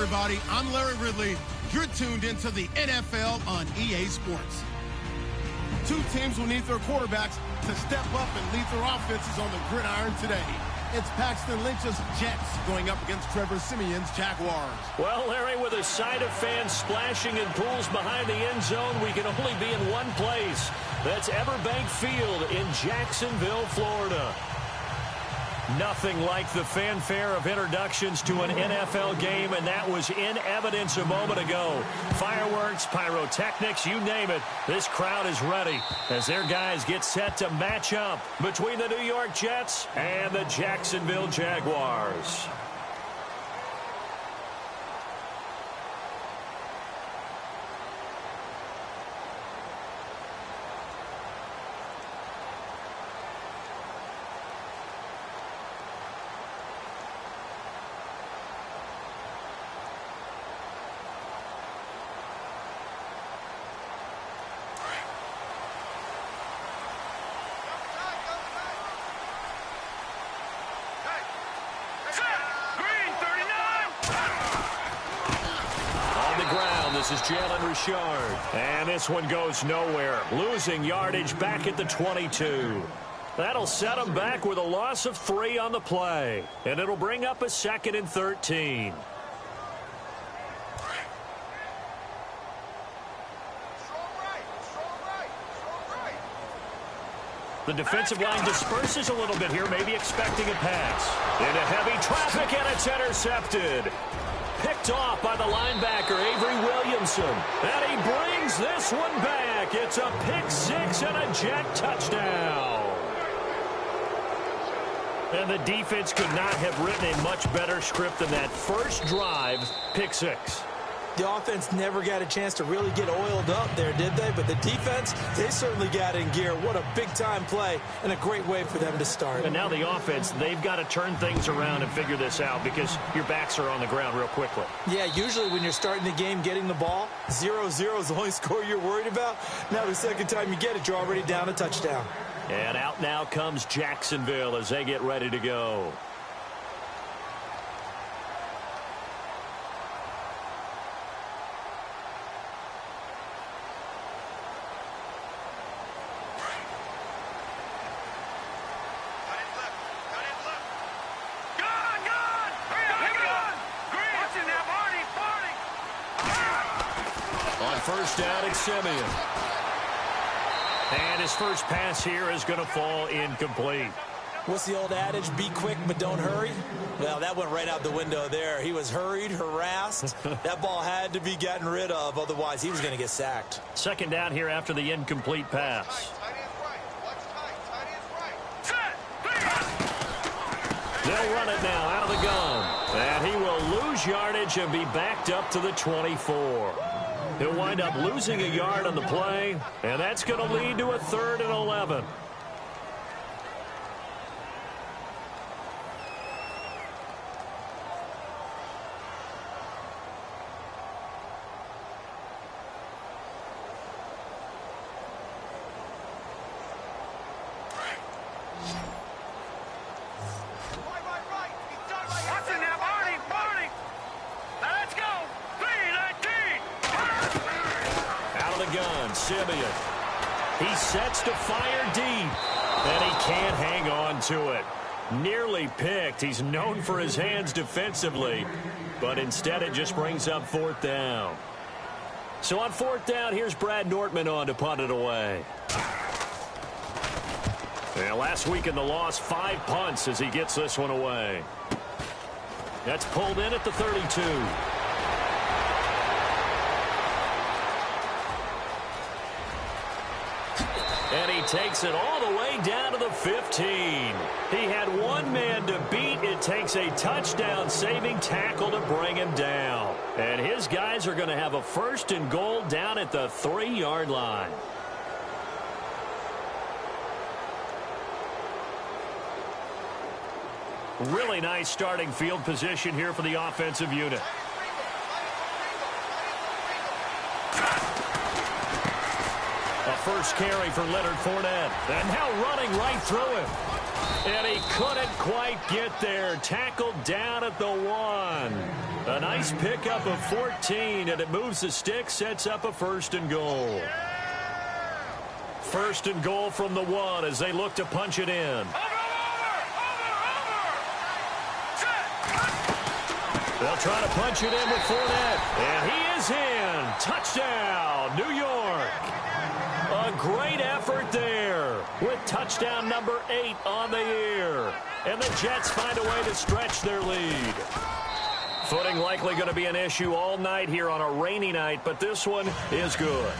everybody. I'm Larry Ridley. You're tuned into the NFL on EA Sports. Two teams will need their quarterbacks to step up and lead their offenses on the gridiron today. It's Paxton Lynch's Jets going up against Trevor Siemian's Jaguars. Well, Larry, with a sight of fans splashing in pools behind the end zone, we can only be in one place. That's Everbank Field in Jacksonville, Florida. Nothing like the fanfare of introductions to an NFL game, and that was in evidence a moment ago. Fireworks, pyrotechnics, you name it. This crowd is ready as their guys get set to match up between the New York Jets and the Jacksonville Jaguars. This is Jalen Richard. And this one goes nowhere. Losing yardage back at the 22. That'll set him back with a loss of 3 on the play. And it'll bring up a 2nd and 13. The defensive line disperses a little bit here, maybe expecting a pass. Into heavy traffic, and it's intercepted. Picked off by the linebacker, Avery Williamson. And he brings this one back. It's a pick 6 and a Jet touchdown. And the defense could not have written a much better script than that first drive, pick 6. The offense never got a chance to really get oiled up there, did they? But the defense, they certainly got in gear. What a big-time play and a great way for them to start. And now the offense, they've got to turn things around and figure this out because your backs are on the ground real quickly. Yeah, usually when you're starting the game getting the ball, 0-0 is the only score you're worried about. Now the second time you get it, you're already down a touchdown. And out now comes Jacksonville as they get ready to go. First down, it's Siemian. And his first pass here is going to fall incomplete. What's the old adage? Be quick, but don't hurry. Well, that went right out the window there. He was hurried, harassed. That ball had to be gotten rid of. Otherwise, he was going to get sacked. Second down here after the incomplete pass. They'll run it now out of the gun. And he will lose yardage and be backed up to the 24. He'll wind up losing a yard on the play, and that's going to lead to a 3rd and 11. Siemian. He sets to fire deep, and he can't hang on to it. Nearly picked. He's known for his hands defensively, but instead it just brings up 4th down. So on 4th down, here's Brad Nortman on to punt it away. Yeah, last week in the loss, 5 punts as he gets this one away. That's pulled in at the 32. And he takes it all the way down to the 15. He had one man to beat. It takes a touchdown-saving tackle to bring him down. And his guys are going to have a 1st and goal down at the 3-yard line. Really nice starting field position here for the offensive unit. A first carry for Leonard Fournette. And now running right through him. And he couldn't quite get there. Tackled down at the 1. A nice pickup of 14, and it moves the stick, sets up a 1st and goal. 1st and goal from the 1 as they look to punch it in. They'll try to punch it in with Fournette, and he is in. Touchdown, New York. A great effort there with touchdown number 8 on the year. And the Jets find a way to stretch their lead. Footing likely going to be an issue all night here on a rainy night, but this one is good.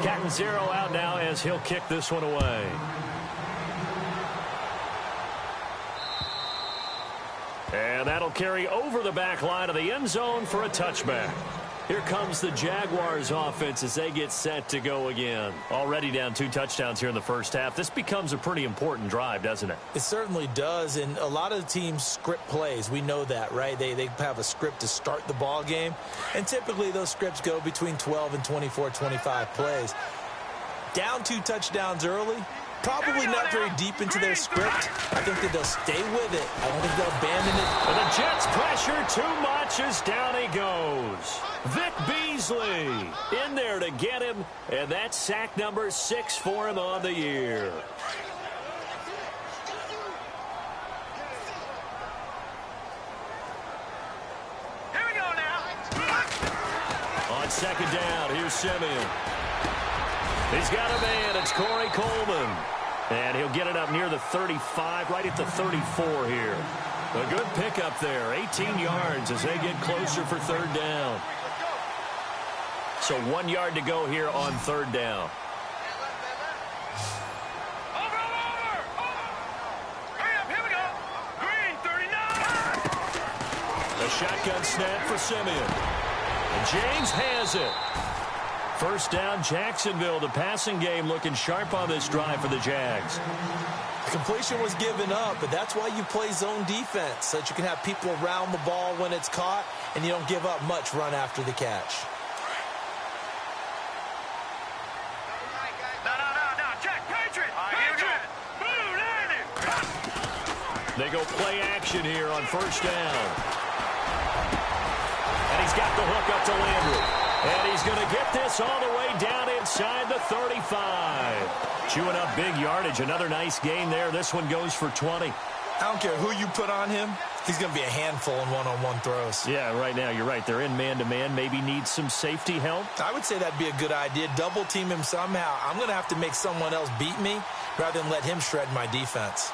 Catanzaro out now as he'll kick this one away. And that'll carry over the back line of the end zone for a touchback. Here comes the Jaguars offense as they get set to go again. Already down 2 touchdowns here in the first half. This becomes a pretty important drive, doesn't it? It certainly does, and a lot of the teams script plays. We know that, right? They have a script to start the ball game, and typically those scripts go between 12 and 24, 25 plays. Down 2 touchdowns early, probably not very deep into their script. I think that they'll stay with it. I don't think they'll abandon it. And the Jets pressure too much as down he goes. Vic Beasley in there to get him, and that's sack number 6 for him on the year. Here we go now. On 2nd down, here's Simeon. He's got a man. It's Corey Coleman. And he'll get it up near the 35, right at the 34 here. A good pickup there. 18 yards as they get closer for 3rd down. So 1 yard to go here on 3rd down. Over. Hurry up, here we go. Green, 39. A shotgun snap for Simeon. And James has it. 1st down, Jacksonville. The passing game looking sharp on this drive for the Jags. The completion was given up, but that's why you play zone defense, so that you can have people around the ball when it's caught, and you don't give up much run after the catch. No, Jack, Patriot. They go play action here on 1st down. And he's got the hook up to Landry. And he's going to get this all the way down inside the 35. Chewing up big yardage. Another nice gain there. This one goes for 20. I don't care who you put on him. He's going to be a handful in one-on-one throws. Yeah, right now, you're right. They're in man-to-man. Maybe need some safety help. I would say that'd be a good idea. Double team him somehow. I'm going to have to make someone else beat me rather than let him shred my defense.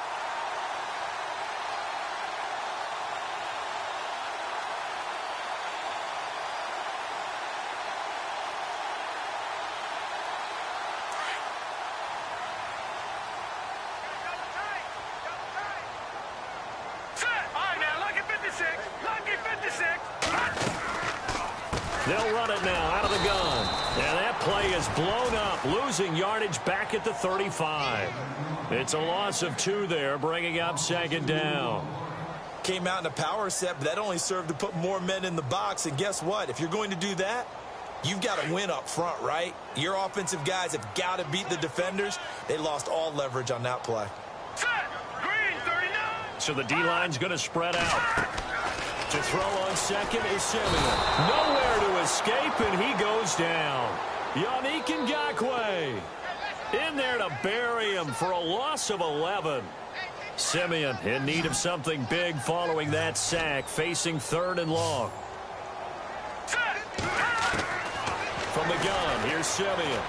They'll run it now out of the gun. And that play is blown up, losing yardage back at the 35. It's a loss of 2 there, bringing up 2nd down. Came out in a power set, but that only served to put more men in the box. And guess what? If you're going to do that, you've got to win up front, right? Your offensive guys have got to beat the defenders. They lost all leverage on that play. Green, 39. So the D-line's going to spread out. To throw on 2nd is Simeon. Nowhere to escape, and he goes down. Yannick Ngakoue in there to bury him for a loss of 11. Simeon in need of something big following that sack, facing 3rd and long. From the gun, here's Simeon.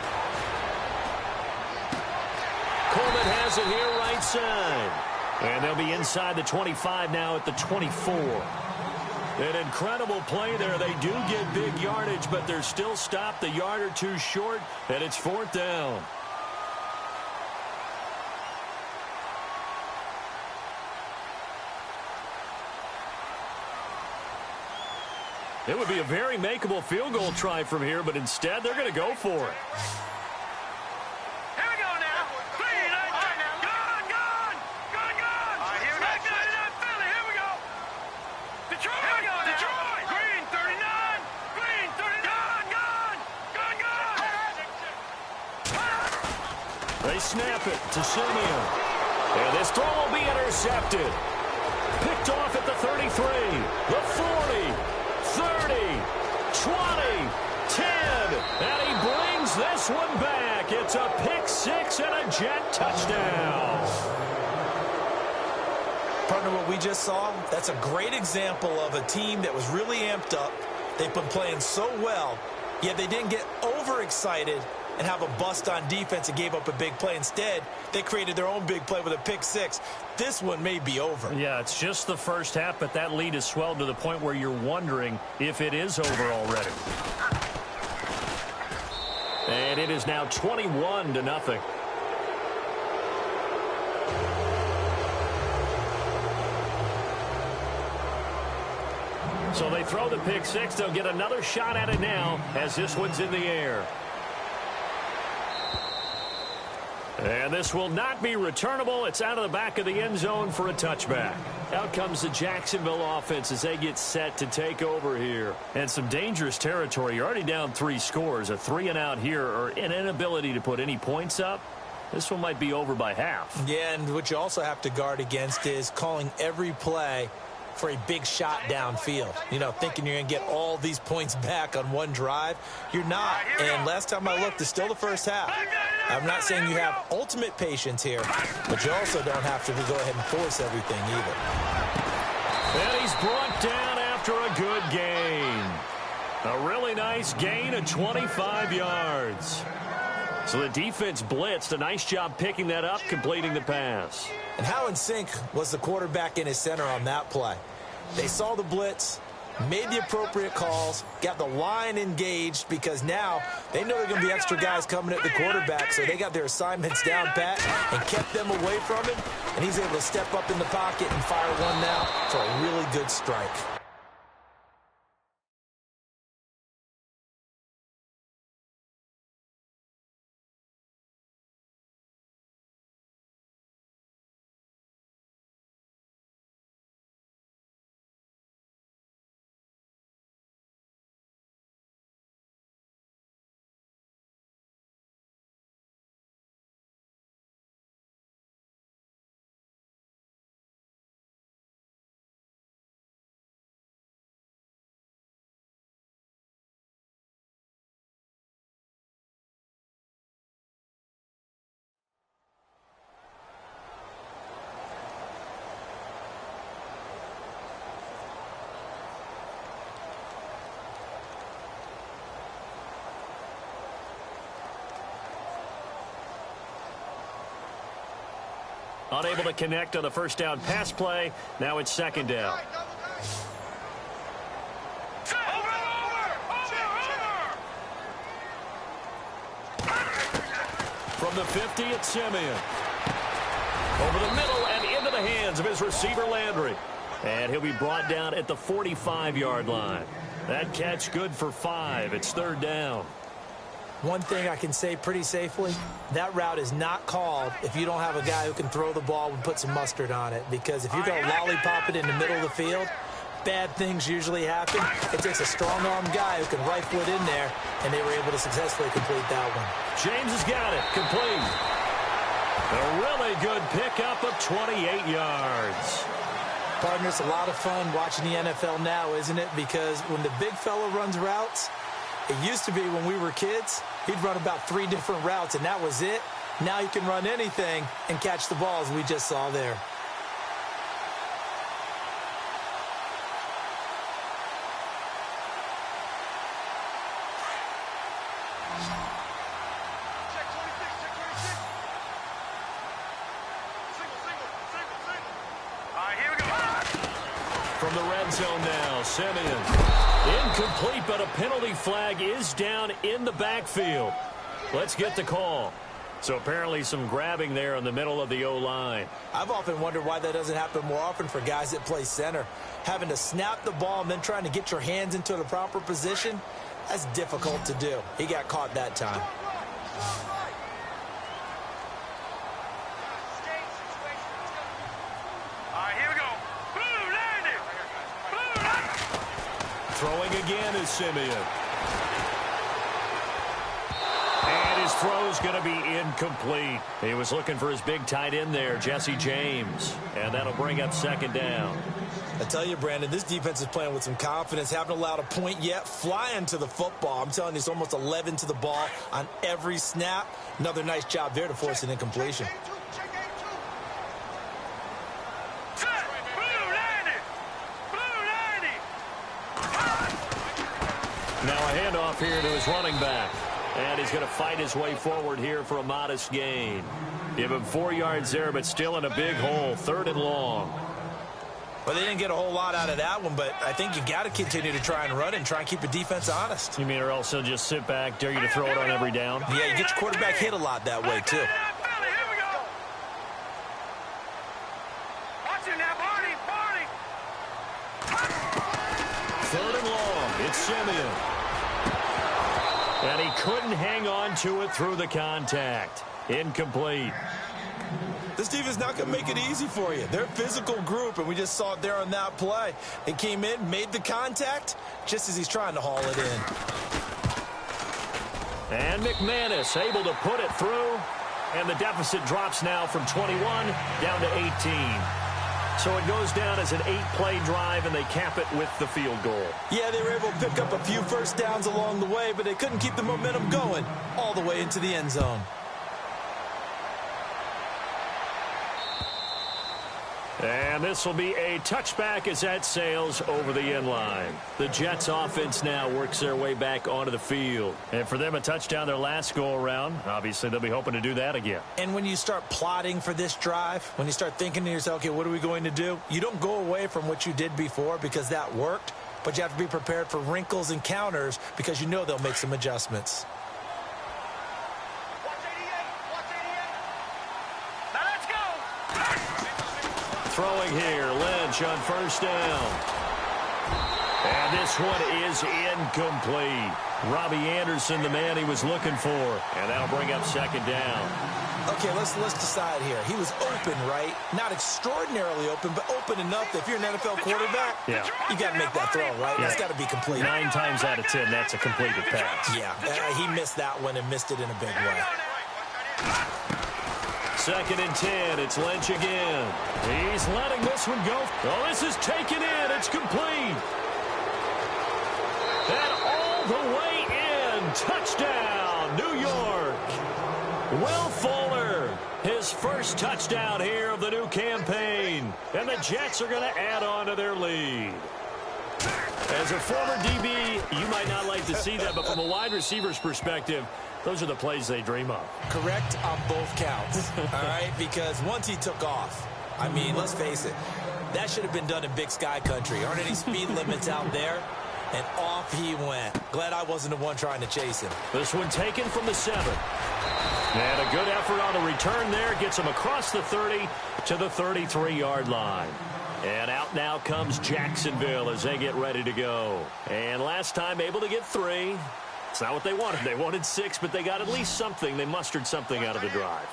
Coleman has it here right side. And they'll be inside the 25 now at the 24. An incredible play there. They do get big yardage, but they're still stopped a yard or 2 short, and it's 4th down. It would be a very makeable field goal try from here, but instead they're going to go for it. Here we go now. Green, gone. All right, here we go. Philly, here we go. Detroit, here we go now. Detroit. Green, 39. Green, 39. Gone. They snap it to Simeon. And this throw will be intercepted. Picked off at the 33, the 40, 30, 20, 10. And he brings this one back. It's a pick six and a Jet touchdown. Partner, what we just saw, that's a great example of a team that was really amped up. They've been playing so well, yet they didn't get overexcited and have a bust on defense and gave up a big play. Instead, they created their own big play with a pick six. This one may be over. Yeah, it's just the first half, but that lead has swelled to the point where you're wondering if it is over already. And it is now 21-0. So they throw the pick six. They'll get another shot at it now as this one's in the air. And this will not be returnable. It's out of the back of the end zone for a touchback. Out comes the Jacksonville offense as they get set to take over here. And some dangerous territory. You're already down 3 scores. A 3-and-out here or an inability to put any points up. This one might be over by half. Yeah, and what you also have to guard against is calling every play for a big shot downfield. You know, thinking you're going to get all these points back on one drive. You're not. And last time I looked, it's still the first half. I'm not saying you have ultimate patience here, but you also don't have to go ahead and force everything either. And he's brought down after a good gain. A really nice gain of 25 yards. So the defense blitzed. A nice job picking that up, completing the pass. And how in sync was the quarterback in his center on that play? They saw the blitz, made the appropriate calls, got the line engaged because now they know there are going to be extra guys coming at the quarterback, so they got their assignments down pat and kept them away from him, and he's able to step up in the pocket and fire one now for a really good strike. Unable to connect on the first down pass play. Now it's second down. From the 50, it's Simeon. Over the middle and into the hands of his receiver, Landry. And he'll be brought down at the 45-yard line. That catch good for 5. It's third down. One thing I can say pretty safely, that route is not called if you don't have a guy who can throw the ball and put some mustard on it. Because if you're going to lollipop it in the middle of the field, bad things usually happen. It takes a strong-arm guy who can rifle it in there, and they were able to successfully complete that one. James has got it. Complete. A really good pickup of 28 yards. Partner, it's a lot of fun watching the NFL now, isn't it? Because when the big fella runs routes, it used to be when we were kids, he'd run about 3 different routes, and that was it. Now he can run anything and catch the balls we just saw there. From the red zone now, Simeon. Incomplete, but a penalty flag is down in the backfield. Let's get the call. So apparently some grabbing there in the middle of the O-line. I've often wondered why that doesn't happen more often for guys that play center. Having to snap the ball and then trying to get your hands into the proper position, that's difficult to do. He got caught that time. Throwing again is Simeon. And his throw's going to be incomplete. He was looking for his big tight end there, Jesse James. And that'll bring up second down. I tell you, Brandon, this defense is playing with some confidence. Haven't allowed a point yet. Flying to the football. I'm telling you, it's almost 11 to the ball on every snap. Another nice job there to force an incompletion. Now a handoff here to his running back. And he's going to fight his way forward here for a modest gain. Give him 4 yards there, but still in a big hole. 3rd and long. Well, they didn't get a whole lot out of that one, but I think you got to continue to try and run and try and keep the defense honest. You mean or else they'll just sit back, dare you to throw it on every down? Yeah, you get your quarterback hit a lot that way, too. Third and long. It's Simeon. And he couldn't hang on to it through the contact. Incomplete. This defense is not going to make it easy for you. They're a physical group, and we just saw it there on that play. They came in, made the contact, just as he's trying to haul it in. And McManus able to put it through. And the deficit drops now from 21 down to 18. So it goes down as an 8-play drive, and they cap it with the field goal. Yeah, they were able to pick up a few first downs along the way, but they couldn't keep the momentum going all the way into the end zone. And this will be a touchback as that sails over the end line. The Jets offense now works their way back onto the field. And for them, a touchdown their last go-around. Obviously, they'll be hoping to do that again. And when you start plotting for this drive, when you start thinking to yourself, okay, what are we going to do? You don't go away from what you did before because that worked, but you have to be prepared for wrinkles and counters because you know they'll make some adjustments. Throwing here, Lynch on first down. And this one is incomplete. Robbie Anderson, the man he was looking for. And that'll bring up second down. Okay, let's decide here. He was open, right? Not extraordinarily open, but open enough that if you're an NFL quarterback, you got to make that throw, right? That's got to be complete. 9 times out of 10, that's a completed pass. Yeah, he missed that one and missed it in a big way. 2nd and 10. It's Lynch again. He's letting this one go. Oh, this is taken in. It's complete. And all the way in. Touchdown, New York. Will Fuller, his first touchdown here of the new campaign. And the Jets are going to add on to their lead. As a former DB, you might not like to see that, but from a wide receiver's perspective, those are the plays they dream of. Correct on both counts, all right? Because once he took off, I mean, let's face it, that should have been done in Big Sky country. Aren't any speed limits out there? And off he went. Glad I wasn't the one trying to chase him. This one taken from the 7. And a good effort on the return there. Gets him across the 30 to the 33-yard line. And out now comes Jacksonville as they get ready to go. And last time able to get 3. It's not what they wanted. They wanted 6, but they got at least something. They mustered something out of the drive.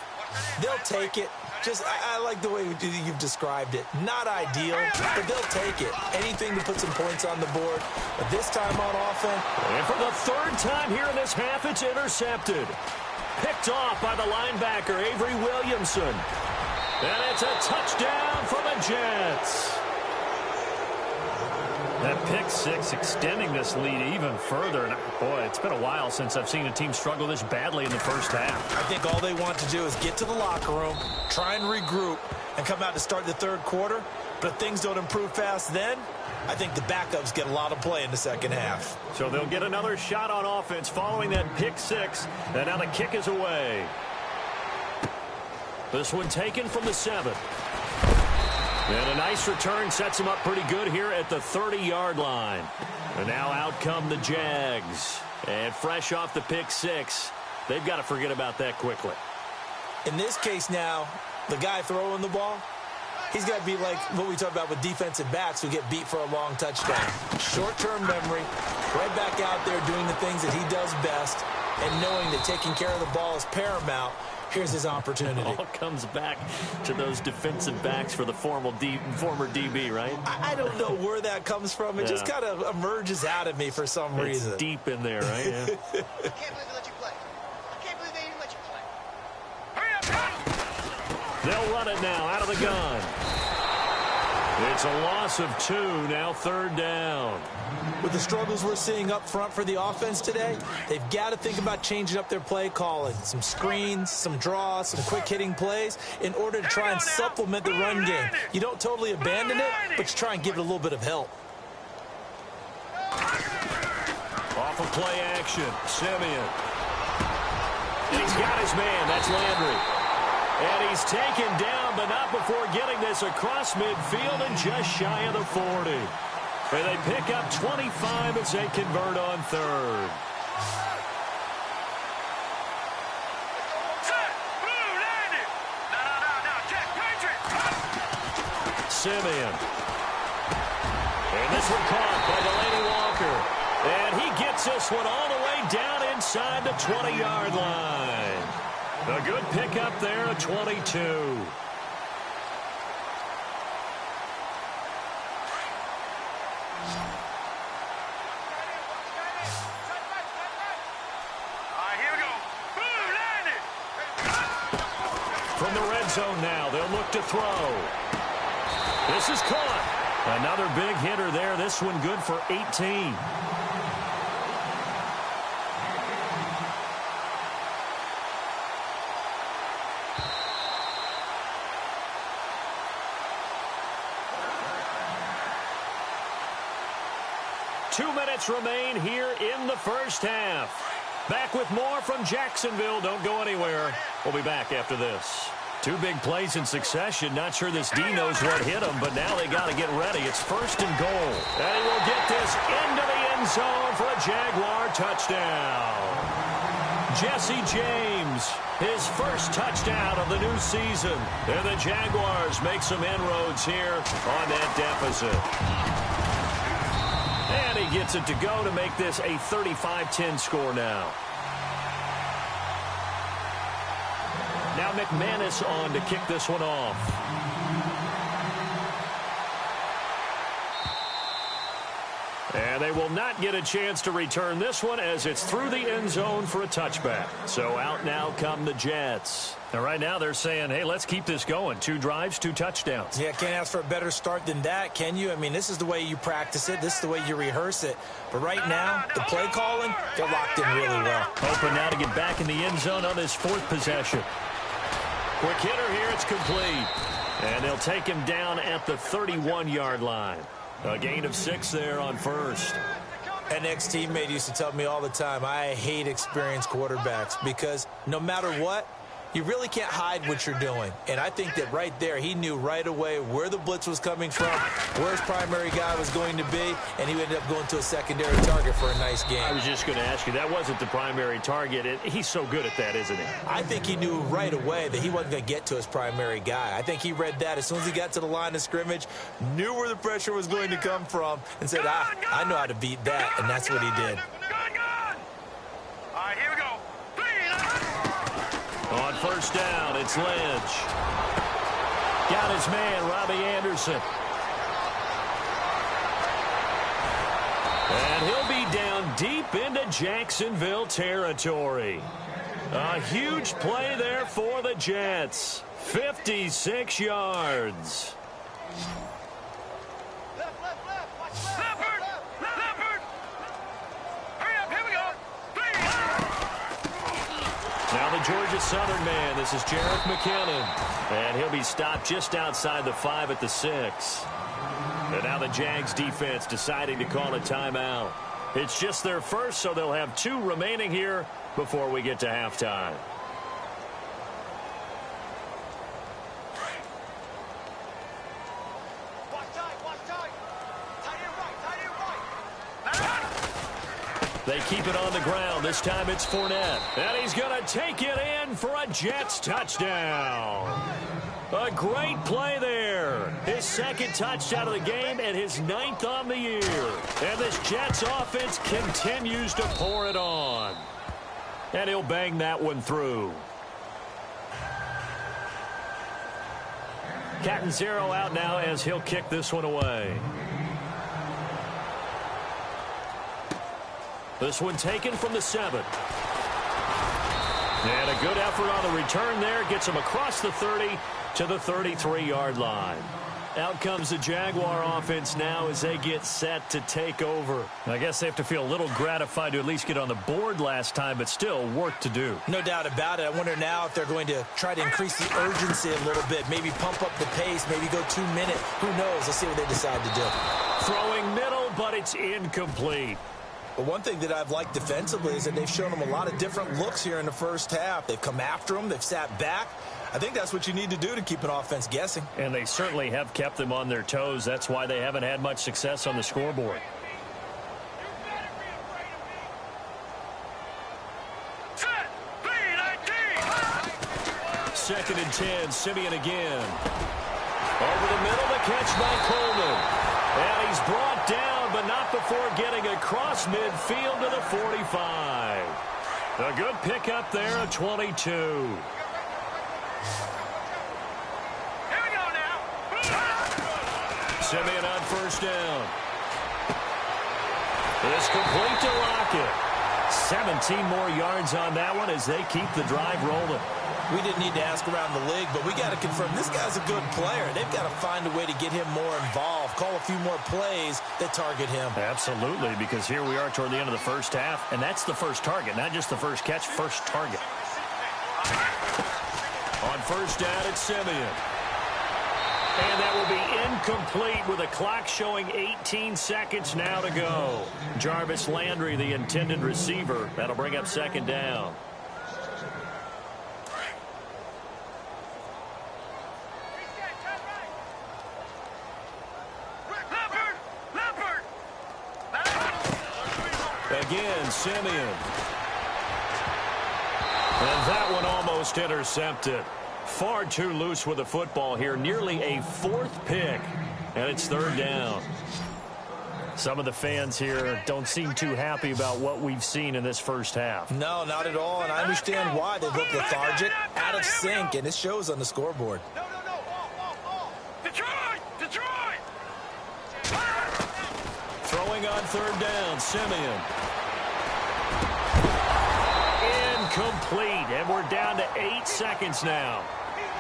They'll take it. Just, I like the way you've described it. Not ideal, but they'll take it. Anything to put some points on the board. But this time on offense. And for the 3rd time here in this half, it's intercepted. Picked off by the linebacker, Avery Williamson. And it's a touchdown for the Jets. That pick 6 extending this lead even further. And boy, it's been a while since I've seen a team struggle this badly in the first half. I think all they want to do is get to the locker room, try and regroup, and come out to start the 3rd quarter. But if things don't improve fast then, I think the backups get a lot of play in the second half. So they'll get another shot on offense following that pick 6. And now the kick is away. This one taken from the 7. And a nice return sets him up pretty good here at the 30-yard line. And now out come the Jags. And fresh off the pick 6, they've got to forget about that quickly. In this case now, the guy throwing the ball, he's got to be like what we talk about with defensive backs who get beat for a long touchdown. Short-term memory, right back out there doing the things that he does best, and knowing that taking care of the ball is paramount. Here's his opportunity. It all comes back to those defensive backs for the former DB, right? I don't know where that comes from. It just kind of emerges out of me for some reason. It's deep in there, right? Yeah. I can't believe they let you play. I can't believe they even They'll run it now out of the gun. It's a loss of 2, now 3rd down. With the struggles we're seeing up front for the offense today, they've got to think about changing up their play calling. Some screens, some draws, some quick-hitting plays in order to try and supplement the run game. You don't totally abandon it, but you try and give it a little bit of help. Off of play action, Simeon. He's got his man, that's Landry. And he's taken down, but not before getting this across midfield and just shy of the 40. And they pick up 25 as they convert on 3rd. Simeon. And this one caught by Delaney Walker. And he gets this one all the way down inside the 20-yard line. A good pickup there, a 22. From the red zone now, they'll look to throw. This is caught. Another big hitter there. This one good for 18. Two minutes remain here in the first half. Back with more from Jacksonville. Don't go anywhere. We'll be back after this. 2 big plays in succession. Not sure this D knows what hit him, but now they got to get ready. It's 1st and goal. And he will get this into the end zone for a Jaguar touchdown. Jesse James, his first touchdown of the new season. And the Jaguars make some inroads here on that deficit. And he gets it to go to make this a 35-10 score now. Now McManus on to kick this one off. And they will not get a chance to return this one as it's through the end zone for a touchback. So out now come the Jets. And right now they're saying, hey, let's keep this going. 2 drives, 2 touchdowns. Yeah, can't ask for a better start than that, can you? I mean, this is the way you practice it. This is the way you rehearse it. But right now, the play calling, they're locked in really well. Hoping now to get back in the end zone on this 4th possession. Quick hitter here, it's complete. And they'll take him down at the 31-yard line. A gain of 6 there on 1st. An ex-teammate used to tell me all the time, I hate experienced quarterbacks because no matter what, you really can't hide what you're doing. And I think that right there, he knew right away where the blitz was coming from, where his primary guy was going to be, and he ended up going to a secondary target for a nice game. I was just going to ask you, that wasn't the primary target. He's so good at that, isn't he? I think he knew right away that he wasn't going to get to his primary guy. I think he read that as soon as he got to the line of scrimmage, knew where the pressure was going to come from, and said, I know how to beat that, and that's what he did. All right, here we go. On 1st down, it's Lynch. Got his man, Robbie Anderson. And he'll be down deep into Jacksonville territory. A huge play there for the Jets. 56 yards. Now the Georgia Southern man, this is Jerick McKinnon. And he'll be stopped just outside the 5 at the 6. And now the Jags defense deciding to call a timeout. It's just their first, so they'll have 2 remaining here before we get to halftime. They keep it on the ground. This time it's Fournette. And he's going to take it in for a Jets touchdown. A great play there. His 2nd touchdown of the game and his 9th on the year. And this Jets offense continues to pour it on. And he'll bang that one through. Catanzaro out now as he'll kick this one away. This one taken from the 7. And a good effort on the return there. Gets him across the 30 to the 33-yard line. Out comes the Jaguar offense now as they get set to take over. I guess they have to feel a little gratified to at least get on the board last time, but still work to do. No doubt about it. I wonder now if they're going to try to increase the urgency a little bit, maybe pump up the pace, maybe go 2 minutes. Who knows? Let's see what they decide to do. Throwing middle, but it's incomplete. But one thing that I've liked defensively is that they've shown them a lot of different looks here in the first half. They've come after them. They've sat back. I think that's what you need to do to keep an offense guessing. And they certainly have kept them on their toes. That's why they haven't had much success on the scoreboard. Second and 10, Simeon again. Over the middle, the catch by Coleman. And he's brought down, but not before getting across midfield to the 45. A good pickup there at 22. Simeon on first down. It's complete to Lockett. 17 more yards on that one as they keep the drive rolling. We didn't need to ask around the league, but we got to confirm this guy's a good player. They've got to find a way to get him more involved, call a few more plays that target him. Absolutely, because here we are toward the end of the first half, and that's the first target, not just the first catch, first target. On first down, it's Simeon. And that will be incomplete with the clock showing 18 seconds now to go. Jarvis Landry, the intended receiver. That'll bring up second down. Again, Simeon. And that one almost intercepted. Far too loose with the football here. Nearly a fourth pick. And it's third down. Some of the fans here don't seem too happy about what we've seen in this first half. No, not at all. And I understand why. They look lethargic, out of sync, and it shows on the scoreboard. Detroit! Throwing on third down, Simeon. Incomplete, and we're down to 8 seconds now.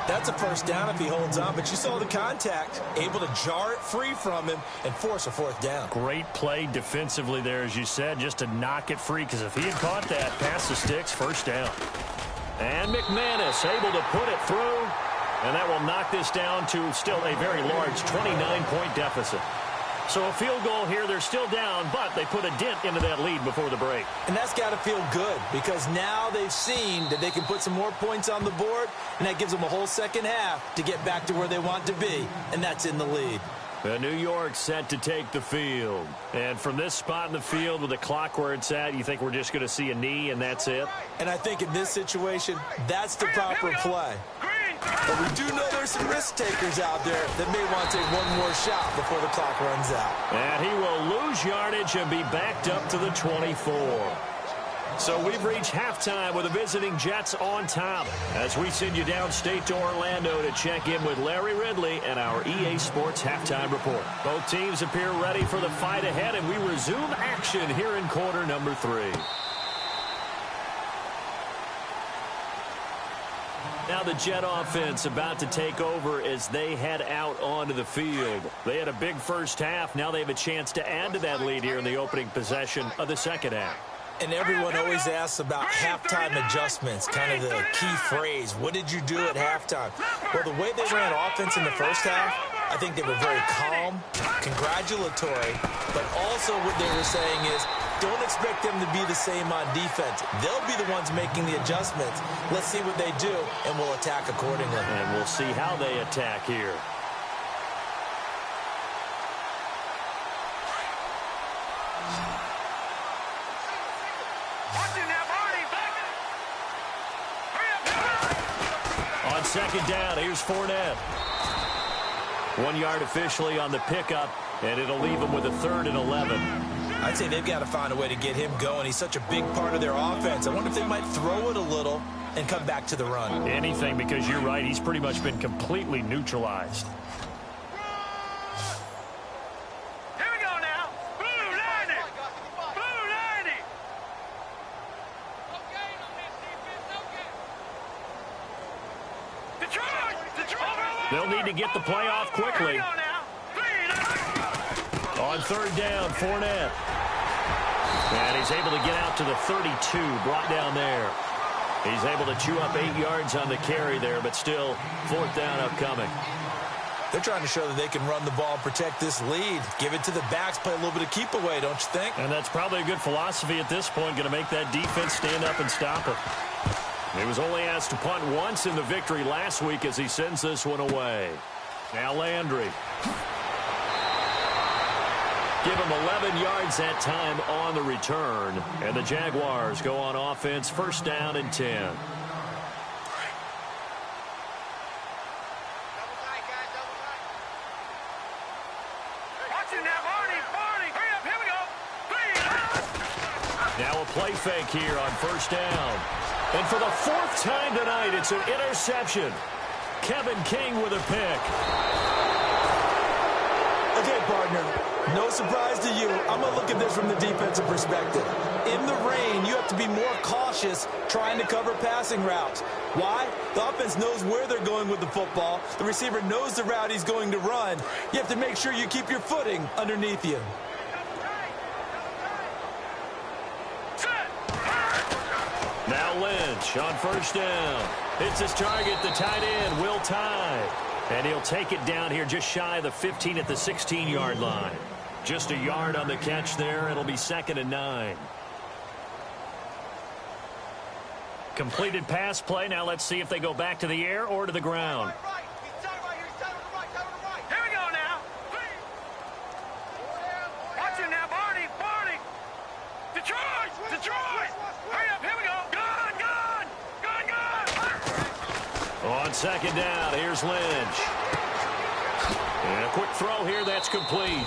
That's a first down if he holds on, but you saw the contact, able to jar it free from him and force a fourth down. Great play defensively there, as you said, just to knock it free, because if he had caught that, pass the sticks, first down. And McManus able to put it through, and that will knock this down to still a very large 29-point deficit. So a field goal here, they're still down, but they put a dent into that lead before the break. And that's got to feel good, because now they've seen that they can put some more points on the board, and that gives them a whole second half to get back to where they want to be, and that's in the lead. The New York set to take the field. And from this spot in the field with the clock where it's at, you think we're just going to see a knee and that's it? And I think in this situation, that's the proper play. But we do know there's some risk takers out there that may want to take one more shot before the clock runs out. And he will lose yardage and be backed up to the 24. So we've reached halftime with the visiting Jets on top as we send you downstate to Orlando to check in with Larry Ridley and our EA Sports Halftime Report. Both teams appear ready for the fight ahead, and we resume action here in quarter number 3. Now the Jet offense about to take over as they head out onto the field. They had a big first half. Now they have a chance to add to that lead here in the opening possession of the second half. And everyone always asks about halftime adjustments, kind of the key phrase. What did you do at halftime? Well, the way they ran offense in the first half, I think they were very calm, congratulatory, but also what they were saying is, don't expect them to be the same on defense. They'll be the ones making the adjustments. Let's see what they do, and we'll attack accordingly. And we'll see how they attack here. On second down, here's Fournette. 1 yard officially on the pickup, and it'll leave them with a 3rd and 11. I'd say they've got to find a way to get him going. He's such a big part of their offense. I wonder if they might throw it a little and come back to the run. Anything, because you're right. He's pretty much been completely neutralized. Here we go now. Blue 90. Blue 90. Detroit. They'll need to get the play off quickly. On third down, Fournette. And he's able to get out to the 32, brought down there. He's able to chew up 8 yards on the carry there, but still fourth down upcoming. They're trying to show that they can run the ball, protect this lead. Give it to the backs, play a little bit of keep away, don't you think? And that's probably a good philosophy at this point, going to make that defense stand up and stop it. He was only asked to punt once in the victory last week as he sends this one away. Now Landry. Give him 11 yards that time on the return. And the Jaguars go on offense, first down and 10. Now a play fake here on first down. And for the fourth time tonight, it's an interception. Kevin King with a pick. Okay, partner, no surprise to you. I'm going to look at this from the defensive perspective. In the rain, you have to be more cautious trying to cover passing routes. Why? The offense knows where they're going with the football. The receiver knows the route he's going to run. You have to make sure you keep your footing underneath you. Now Lynch on first down. It's his target, the tight end, Will Tye. And he'll take it down here just shy of the 15 at the 16-yard line. Just a yard on the catch there. It'll be 2nd and 9. Completed pass play. Now let's see if they go back to the air or to the ground. Here we go now. Watch it now, Barney. Detroit. Hurry up, here we go. Gun. On second down, here's Lynch. And a quick throw here, that's complete.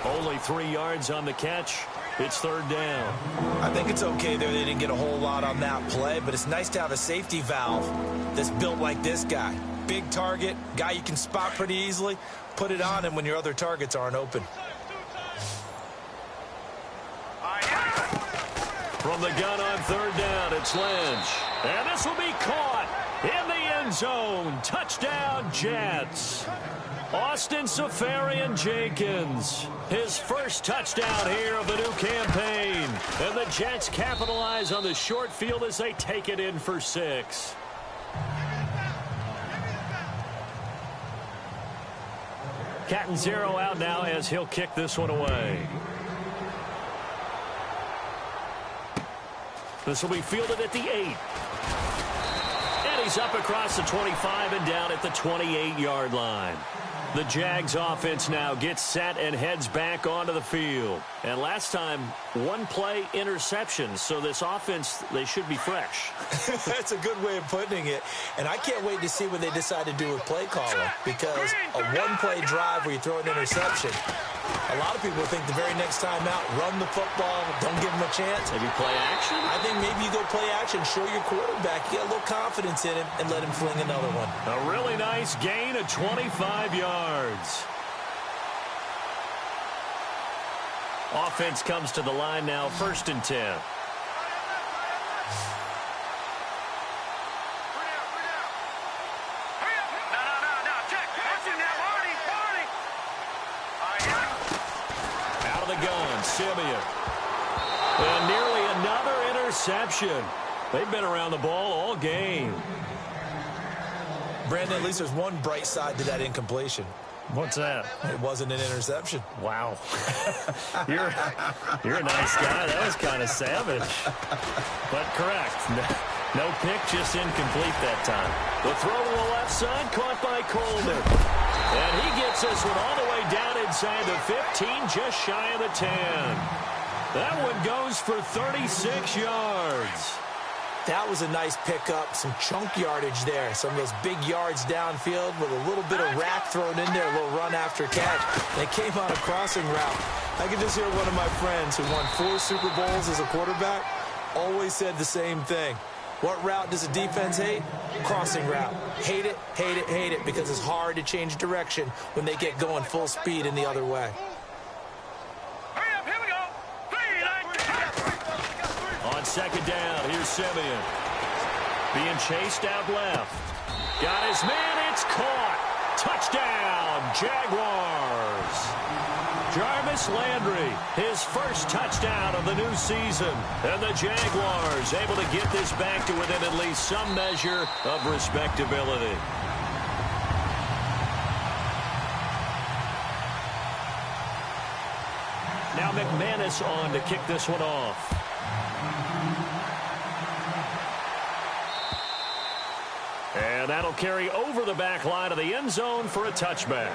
Only 3 yards on the catch. It's third down. I think it's okay there. They didn't get a whole lot on that play, but it's nice to have a safety valve that's built like this guy. Big target, guy you can spot pretty easily. Put it on him when your other targets aren't open. From the gun on third down, it's Lynch. And this will be caught in the end zone. Touchdown, Jets. Austin Seferian-Jenkins, his first touchdown here of the new campaign. And the Jets capitalize on the short field as they take it in for 6. Catanzaro out now as he'll kick this one away. This will be fielded at the 8. And he's up across the 25 and down at the 28-yard line. The Jags offense now gets set and heads back onto the field. And last time, 1 play interception. So this offense, they should be fresh. That's a good way of putting it. And I can't wait to see what they decide to do with play calling. Because a 1-play drive where you throw an interception, a lot of people think the very next time out, run the football, don't give them a chance. Maybe play action? I think maybe you go play action, show your quarterback, you get a little confidence in him, and let him fling another one. A really nice gain of 25 yards. Offense comes to the line now, 1st and 10. Simeon. And nearly another interception. They've been around the ball all game. Brandon, at least there's one bright side to that incompletion. What's that? It wasn't an interception. Wow. You're a nice guy. That was kind of savage. But correct. No pick, just incomplete that time. The throw to the left side, caught by Coleman. And he gets this one all the way down inside the 15, just shy of the 10. That one goes for 36 yards. That was a nice pickup, some chunk yardage there. Some of those big yards downfield with a little bit of rack thrown in there, a little run after catch. They came on a crossing route. I can just hear one of my friends who won 4 Super Bowls as a quarterback always said the same thing. What route does a defense hate? Crossing route. Hate it, hate it, hate it, because it's hard to change direction when they get going full speed in the other way. Hurry up, here we go. On second down, here's Simeon. Being chased out left. Got his man, it's caught. Touchdown, Jaguars. Jarvis Landry, his first touchdown of the new season. And the Jaguars able to get this back to within at least some measure of respectability. Now McManus on to kick this one off. And that'll carry over the back line of the end zone for a touchback.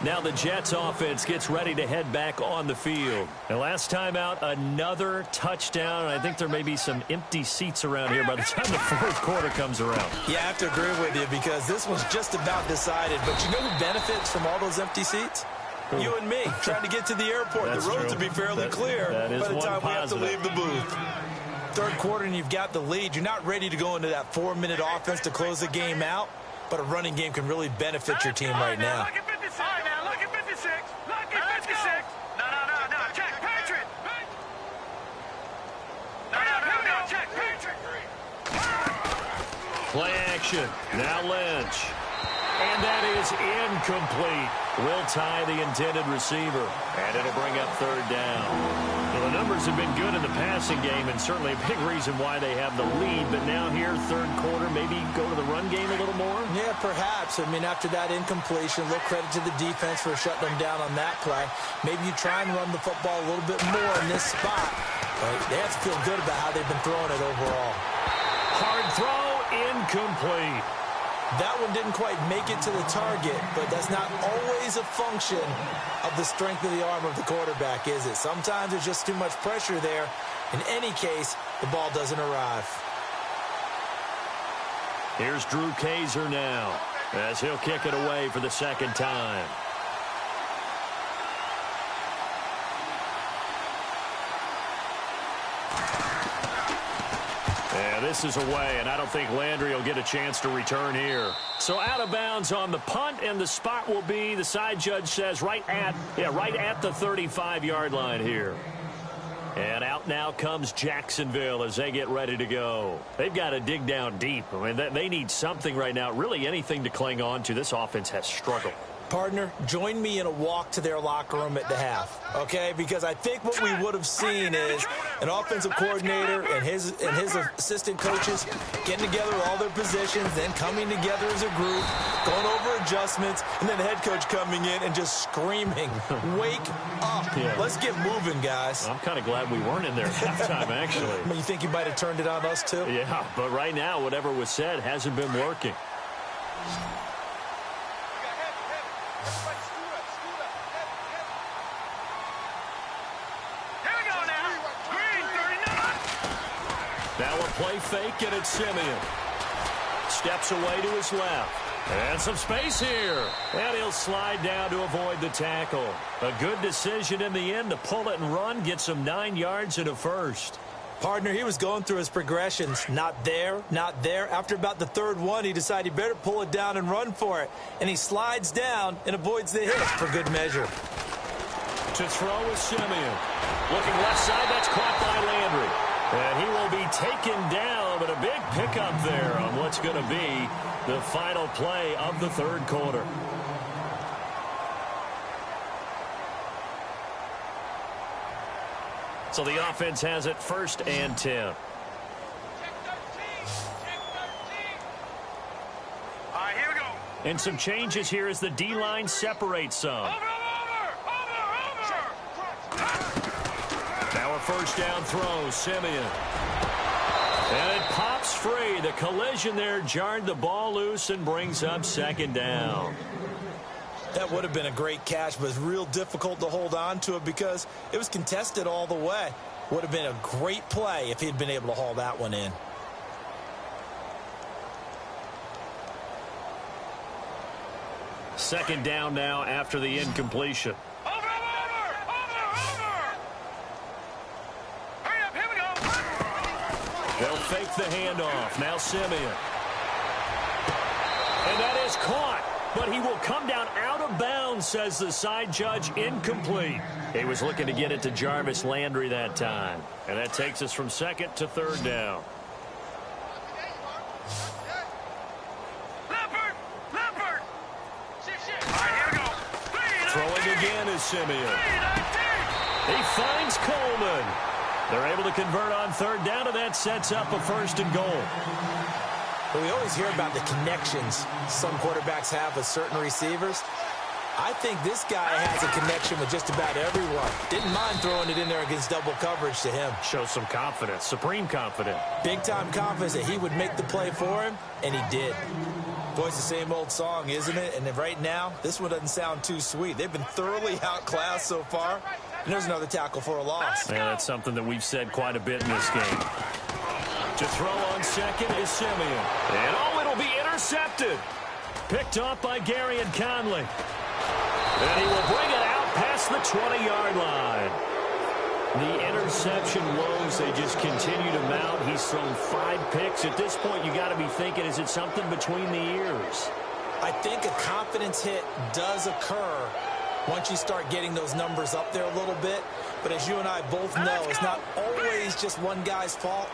Now the Jets offense gets ready to head back on the field. And last time out, another touchdown. And I think there may be some empty seats around here by the time the fourth quarter comes around. Yeah, I have to agree with you because this was just about decided. But you know who benefits from all those empty seats? You and me, trying to get to the airport. That's the roads true. will be fairly clear by the time we have to leave the booth. Third quarter and you've got the lead. You're not ready to go into that 4-minute offense to close the game out, but a running game can really benefit your team right now. Look at 56. All right, now look at 56. Look at 56. No. Check, Patrick. No. Check, Patrick. Play action. Now Lynch. And that is incomplete. Will tie the intended receiver. And it'll bring up third down. Well, the numbers have been good in the passing game and certainly a big reason why they have the lead. But now here, third quarter, maybe go to the run game a little more? Yeah, perhaps. I mean, after that incompletion, a little credit to the defense for shutting them down on that play. Maybe you try and run the football a little bit more in this spot. But they have to feel good about how they've been throwing it overall. Hard throw, incomplete. That one didn't quite make it to the target, but that's not always a function of the strength of the arm of the quarterback, is it? Sometimes there's just too much pressure there. In any case, the ball doesn't arrive. Here's Drew Kaiser now as he'll kick it away for the second time. This is away, and I don't think Landry will get a chance to return here. So out of bounds on the punt, and the spot will be, the side judge says, right at the 35-yard line here. And out now comes Jacksonville as they get ready to go. They've got to dig down deep. I mean, they need something right now, really anything to cling on to. This offense has struggled. Partner, join me in a walk to their locker room at the half, okay? Because I think what we would have seen is an offensive coordinator and his assistant coaches getting together with all their positions, then coming together as a group, going over adjustments, and then the head coach coming in and just screaming, wake up. Yeah. Let's get moving, guys. I'm kind of glad we weren't in there at halftime, actually. I mean, you think you might have turned it on us, too? Yeah, but right now, whatever was said hasn't been working. Now a play fake, and it's Simeon. Steps away to his left. And some space here. And he'll slide down to avoid the tackle. A good decision in the end to pull it and run. Get some 9 yards and a first. Partner, he was going through his progressions. Not there, not there. After about the third one, he decided he better pull it down and run for it. And he slides down and avoids the hit for good measure. To throw is Simeon. Looking left side, that's caught by Landry. And he will be taken down, but a big pickup there on what's going to be the final play of the third quarter. So the offense has it 1st and 10. All right, here we go. And some changes here as the D-line separates some. Over. Now a first down throw, Simeon. And it pops free. The collision there jarred the ball loose and brings up 2nd down. That would have been a great catch, but it's real difficult to hold on to it because it was contested all the way. Would have been a great play if he had been able to haul that one in. Second down now after the incompletion. Over. Hurry up, here we go. They'll fake the handoff. Now Simeon. And that is caught. But he will come down out of bounds, says the side judge, incomplete. He was looking to get it to Jarvis Landry that time. And that takes us from 2nd to 3rd down. Leopard. Throwing again is Simeon. He finds Coleman. They're able to convert on third down, and that sets up a 1st and goal. Well, we always hear about the connections some quarterbacks have with certain receivers. I think this guy has a connection with just about everyone. Didn't mind throwing it in there against double coverage to him. Shows some confidence, supreme confidence. Big-time confidence that he would make the play for him, and he did. Boy, it's the same old song, isn't it? And right now, this one doesn't sound too sweet. They've been thoroughly outclassed so far, and there's another tackle for a loss. Yeah, that's something that we've said quite a bit in this game. To throw on second is Simeon. And it'll be intercepted. Picked off by Gary and Conley. And he will bring it out past the 20-yard line. The interception woes, they just continue to mount. He's thrown 5 picks. At this point, you got to be thinking, is it something between the ears? I think a confidence hit does occur once you start getting those numbers up there a little bit. But as you and I both know, it's not always just one guy's fault.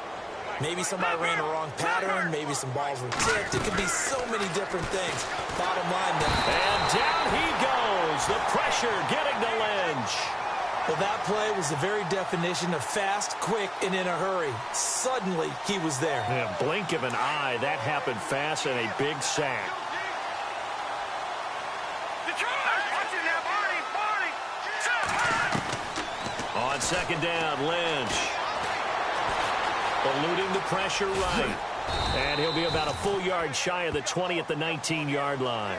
Maybe somebody ran a wrong pattern. Maybe some balls were tipped. It could be so many different things. Bottom line, though. And down he goes. The pressure getting to Lynch. Well, that play was the very definition of fast, quick, and in a hurry. Suddenly, he was there. Yeah, blink of an eye. That happened fast and a big sack. On second down, Lynch. Eluding the pressure right. And he'll be about a full yard shy of the 20 at the 19-yard line.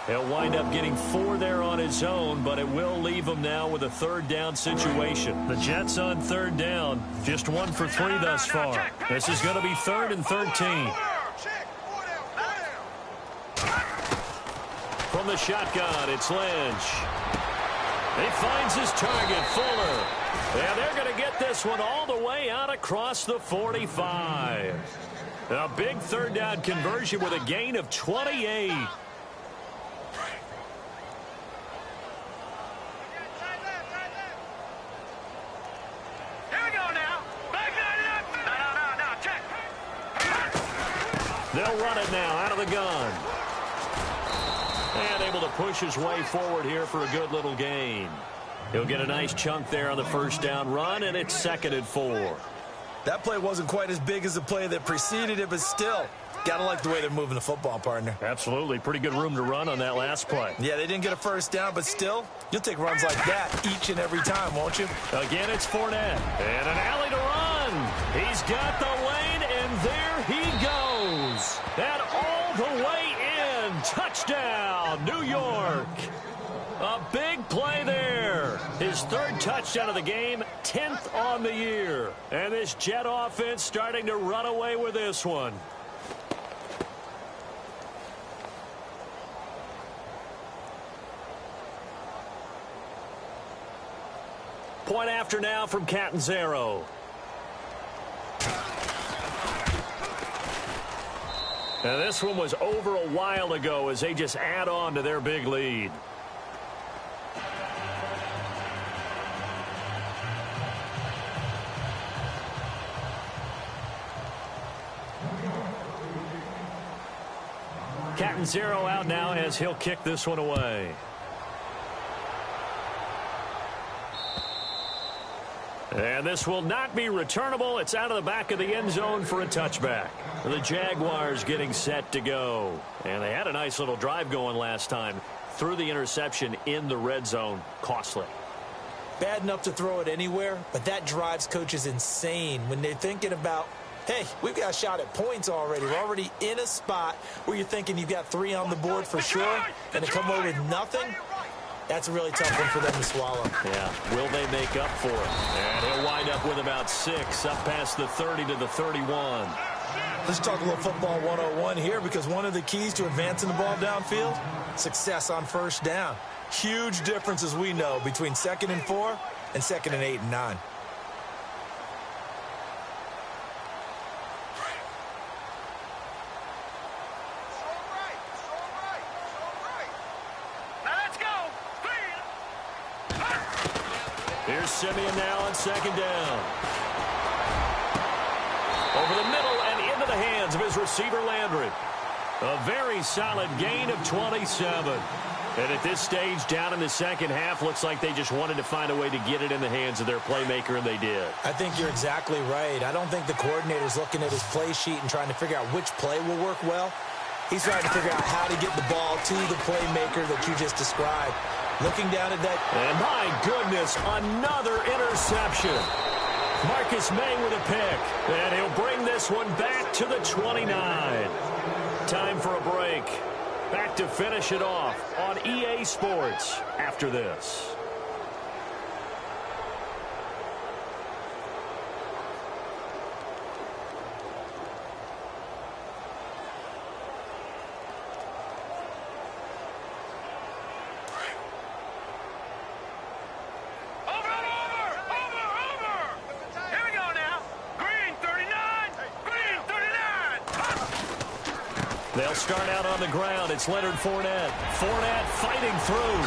He'll wind up getting 4 there on his own, but it will leave him now with a 3rd down situation. The Jets on 3rd down, just 1 for 3 thus far. This is going to be 3rd and 13. From the shotgun, it's Lynch. He finds his target, Fuller. And they're going to get this one all the way out across the 45. A big 3rd down conversion with a gain of 28. They'll run it now out of the gun. And able to push his way forward here for a good little gain. He'll get a nice chunk there on the 1st down run, and it's 2nd and 4. That play wasn't quite as big as the play that preceded it, but still, gotta like the way they're moving the football, partner. Absolutely. Pretty good room to run on that last play. Yeah, they didn't get a 1st down, but still, you'll take runs like that each and every time, won't you? Again, it's Fournette. And an alley to run. He's got the lane, and there he goes. And all the way in. Touchdown, New York. A big play there. His 3rd touchdown of the game, 10th on the year. And this Jet offense starting to run away with this one. Point after now from Catanzaro. And this one was over a while ago as they just add on to their big lead. Catanzaro out now as he'll kick this one away. And this will not be returnable. It's out of the back of the end zone for a touchback. The Jaguars getting set to go. And they had a nice little drive going last time. Threw the interception in the red zone. Costly. Bad enough to throw it anywhere, but that drives coaches insane when they're thinking about, hey, we've got a shot at points already. We're already in a spot where you're thinking you've got 3 on the board for sure, and to come away with nothing, that's a really tough one for them to swallow. Yeah, will they make up for it? And he'll wind up with about 6, up past the 30 to the 31. Let's talk a little football 101 here, because one of the keys to advancing the ball downfield, success on 1st down. Huge difference, as we know, between 2nd and 4 and 2nd and 8 and 9. Here's Simeon now on 2nd down. Over the middle and into the hands of his receiver, Landry. A very solid gain of 27. And at this stage, down in the second half, looks like they just wanted to find a way to get it in the hands of their playmaker, and they did. I think you're exactly right. I don't think the coordinator's looking at his play sheet and trying to figure out which play will work well. He's trying to figure out how to get the ball to the playmaker that you just described. Looking down at that. And my goodness, another interception. Marcus May with a pick. And he'll bring this one back to the 29. Time for a break. Back to finish it off on EA Sports after this. They'll start out on the ground. It's Leonard Fournette. Fournette fighting through.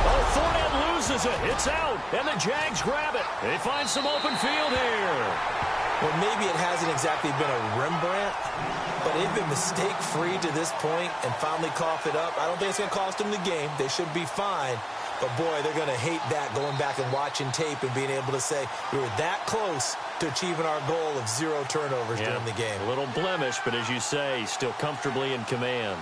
Oh, Fournette loses it. It's out. And the Jags grab it. They find some open field here. Well, maybe it hasn't exactly been a Rembrandt, but they've been mistake-free to this point and finally cough it up. I don't think it's going to cost them the game. They should be fine. But, boy, they're going to hate that, going back and watching tape and being able to say we were that close to achieving our goal of 0 turnovers during the game. A little blemish, but as you say, still comfortably in command.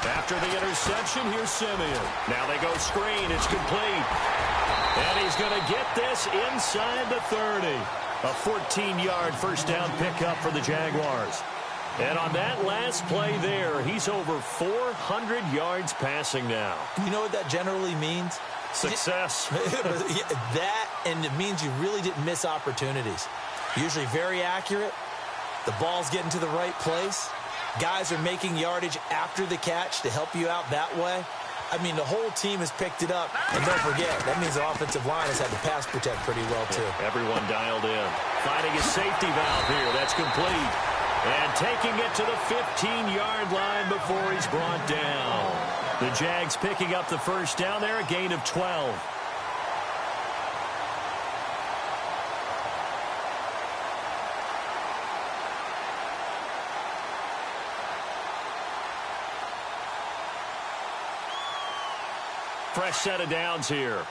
After the interception, here's Simeon. Now they go screen. It's complete. And he's going to get this inside the 30. A 14-yard first down pickup for the Jaguars. And on that last play there, he's over 400 yards passing now. You know what that generally means? Success. That, and it means you really didn't miss opportunities. Usually very accurate. The ball's getting to the right place. Guys are making yardage after the catch to help you out that way. I mean, the whole team has picked it up. And don't forget, that means the offensive line has had to pass protect pretty well, too. Everyone dialed in. Finding a safety valve here. That's complete. And taking it to the 15-yard line before he's brought down. The Jags picking up the first down there, a gain of 12. Fresh set of downs here.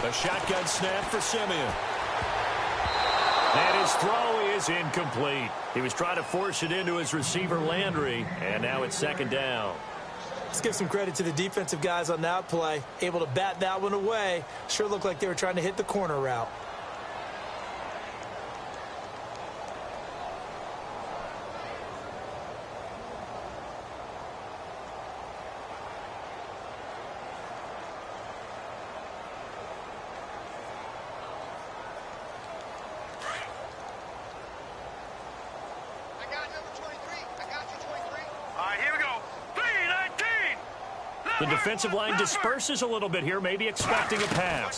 A shotgun snap for Simeon. And his throw is incomplete. He was trying to force it into his receiver, Landry, and now it's second down. Let's give some credit to the defensive guys on that play. Able to bat that one away. Sure looked like they were trying to hit the corner route. The defensive line disperses a little bit here, maybe expecting a pass.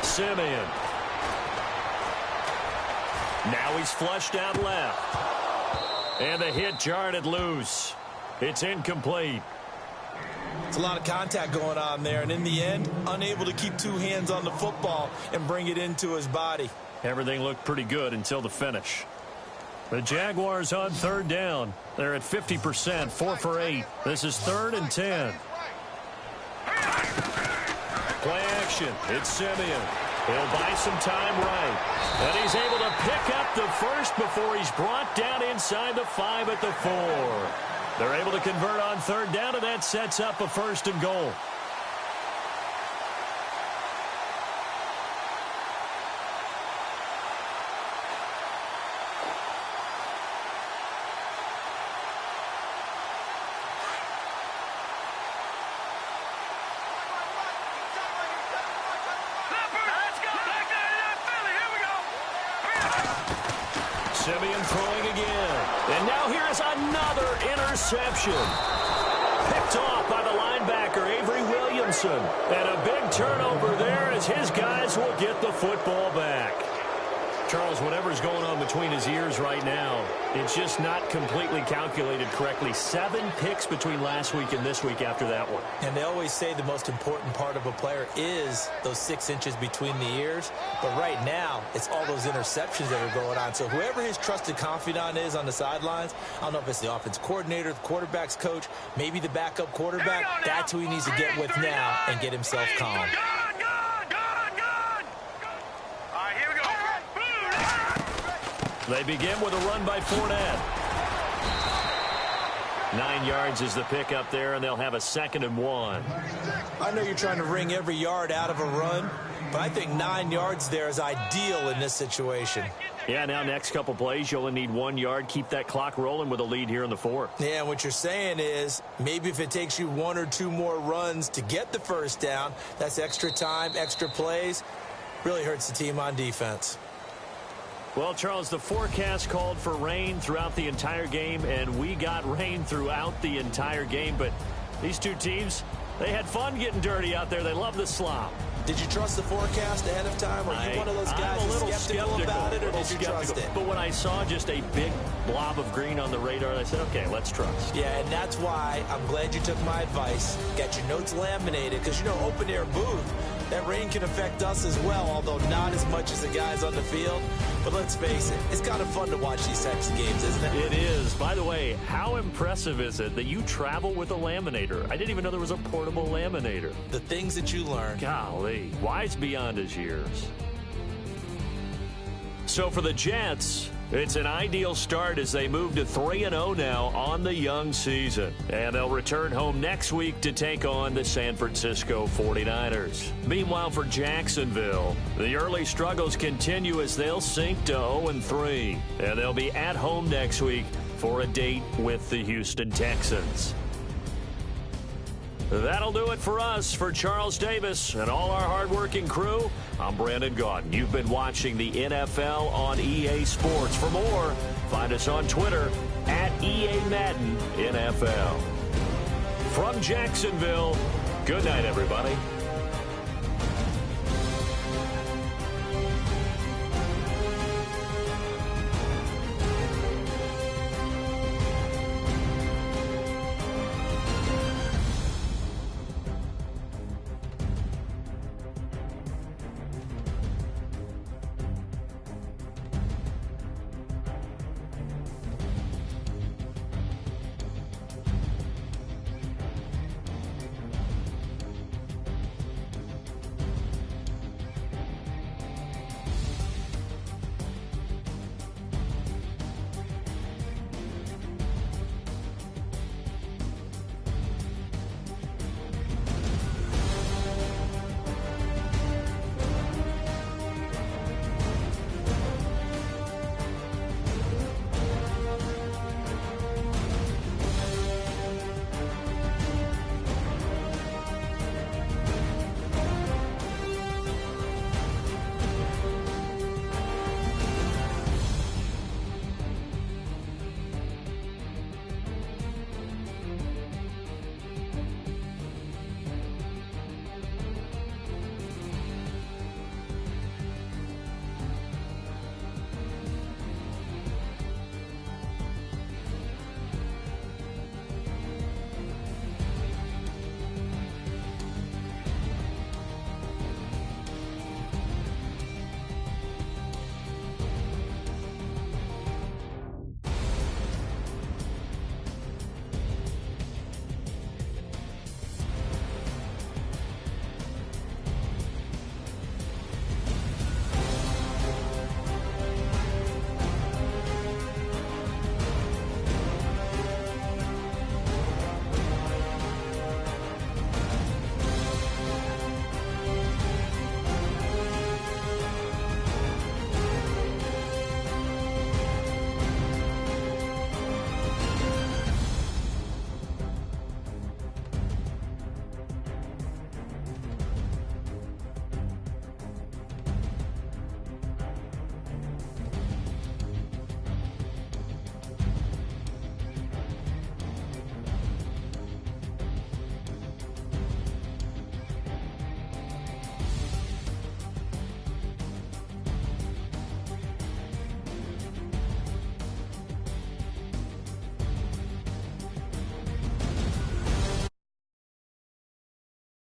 Simeon. Now he's flushed out left. And the hit jarred it loose. It's incomplete. It's a lot of contact going on there, and in the end, unable to keep two hands on the football and bring it into his body. Everything looked pretty good until the finish. The Jaguars on third down. They're at 50%, 4 for 8. This is 3rd and 10. Play action. It's Simeon. He'll buy some time right. And he's able to pick up the first before he's brought down inside the 5 at the 4. They're able to convert on third down, and that sets up a 1st and goal. Simeon throwing again. And now here is another interception. Picked off by the linebacker, Avery Williamson. And a big turnover there as his guys will get the football back. Charles, whatever's going on between his ears right now, it's just not completely calculated correctly. 7 picks between last week and this week after that one. And they always say the most important part of a player is those 6 inches between the ears. But right now, it's all those interceptions that are going on. So whoever his trusted confidant is on the sidelines, I don't know if it's the offense coordinator, the quarterback's coach, maybe the backup quarterback, that's who he needs to get with now and get himself calm. They begin with a run by Fournette. 9 yards is the pick up there, and they'll have a 2nd and 1. I know you're trying to wring every yard out of a run, but I think 9 yards there is ideal in this situation. Yeah, now next couple plays, you only need 1 yard. Keep that clock rolling with a lead here in the 4th. Yeah, and what you're saying is maybe if it takes you 1 or 2 more runs to get the first down, that's extra time, extra plays, really hurts the team on defense. Well, Charles, the forecast called for rain throughout the entire game, and we got rain throughout the entire game. But these two teams, they had fun getting dirty out there. They love the slop. Did you trust the forecast ahead of time? Are you one of those guys I'm a little skeptical about it, or did you trust it? But when I saw just a big blob of green on the radar, I said, okay, let's trust. Yeah, and that's why I'm glad you took my advice. Got your notes laminated, because, you know, open-air booth, that rain can affect us as well, although not as much as the guys on the field. But let's face it, it's kind of fun to watch these types of games, isn't it? It is. By the way, how impressive is it that you travel with a laminator? I didn't even know there was a portable laminator. The things that you learn. Golly, wise beyond his years. So for the Jets, it's an ideal start as they move to 3-0 now on the young season. And they'll return home next week to take on the San Francisco 49ers. Meanwhile, for Jacksonville, the early struggles continue as they'll sink to 0-3. And they'll be at home next week for a date with the Houston Texans. That'll do it for us. For Charles Davis and all our hardworking crew, I'm Brandon Gaudin. You've been watching the NFL on EA Sports. For more, find us on Twitter at EA Madden NFL. From Jacksonville, good night, everybody.